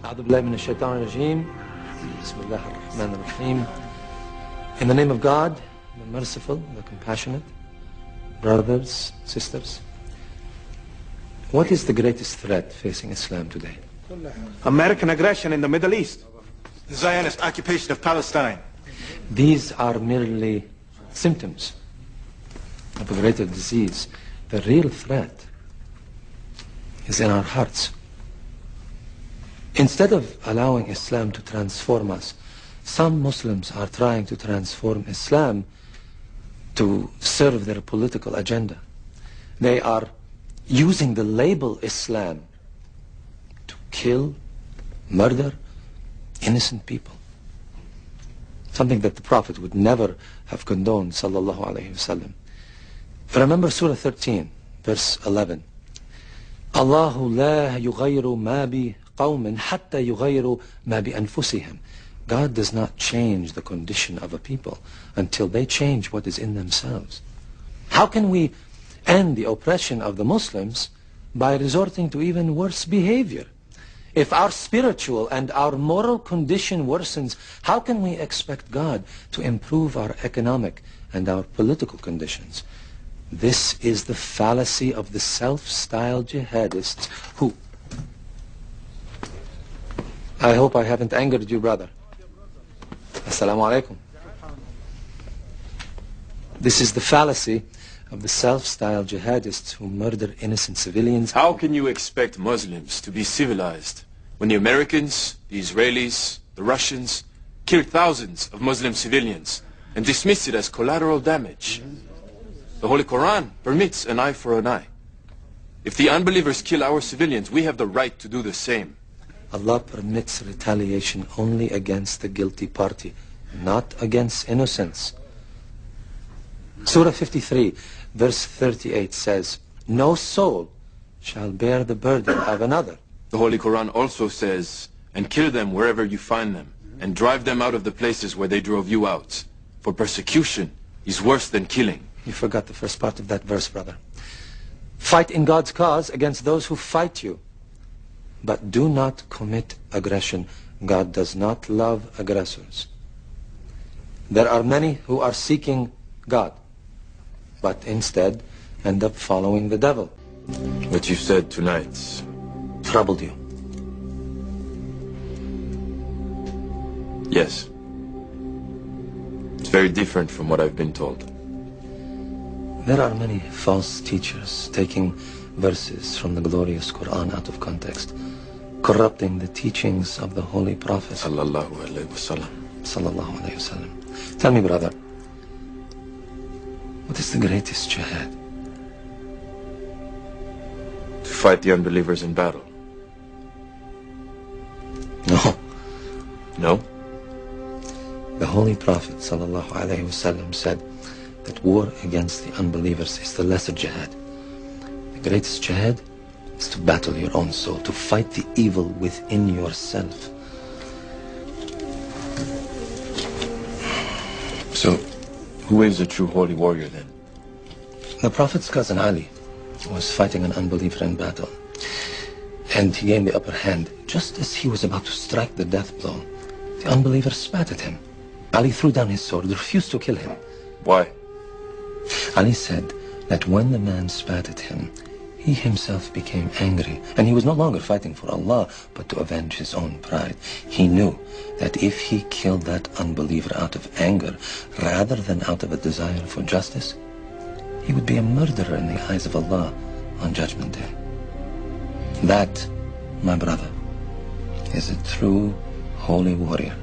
أعوذ بالله من الشيطان الرجيم. بسم الله الرحمن الرحيم. In the name of God, the merciful, the compassionate, brothers, sisters, what is the greatest threat facing Islam today? American aggression in the Middle East. The Zionist occupation of Palestine. These are merely symptoms of a greater disease. The real threat is in our hearts. Instead of allowing Islam to transform us, some Muslims are trying to transform Islam to serve their political agenda. They are using the label Islam to kill, murder innocent people. Something that the Prophet would never have condoned, sallallahu alayhi wasallam. Remember Surah 13, verse 11. Allahu la yughayru ma bi qawmin hatta yughayru ma bi anfusihim. God does not change the condition of a people until they change what is in themselves. How can we end the oppression of the Muslims by resorting to even worse behavior? If our spiritual and our moral condition worsens, how can we expect God to improve our economic and our political conditions? This is the fallacy of the self-styled jihadists who... I hope I haven't angered you, brother. Assalamu alaikum. This is the fallacy of the self-styled jihadists who murder innocent civilians. How can you expect Muslims to be civilized when the Americans, the Israelis, the Russians killed thousands of Muslim civilians and dismiss it as collateral damage? The Holy Quran permits an eye for an eye. If the unbelievers kill our civilians, we have the right to do the same. Allah permits retaliation only against the guilty party, not against innocents. Surah 53, verse 38 says, no soul shall bear the burden of another. The Holy Quran also says, and kill them wherever you find them, and drive them out of the places where they drove you out. For persecution is worse than killing. You forgot the first part of that verse, brother. Fight in God's cause against those who fight you. But do not commit aggression. God does not love aggressors. There are many who are seeking God, but instead end up following the devil. What you said tonight Troubled you? Yes. It's very different from what I've been told. There are many false teachers taking verses from the glorious Quran out of context, corrupting the teachings of the Holy Prophet Sallallahu alayhi wasallam. Sallallahu alayhi wasallam. Tell me, brother, what is the greatest jihad? To fight the unbelievers in battle. No. No? The Holy Prophet Sallallahu alayhi wasallam said that war against the unbelievers is the lesser jihad. The greatest jihad is to battle your own soul, to fight the evil within yourself. So, who is a true holy warrior then? The Prophet's cousin Ali was fighting an unbeliever in battle, and he gained the upper hand. Just as he was about to strike the death blow, the unbeliever spat at him. Ali threw down his sword, refused to kill him. Why? Ali said that when the man spat at him, he himself became angry, and he was no longer fighting for Allah, but to avenge his own pride. He knew that if he killed that unbeliever out of anger, rather than out of a desire for justice, he would be a murderer in the eyes of Allah on Judgment Day. That, my brother, is a true holy warrior.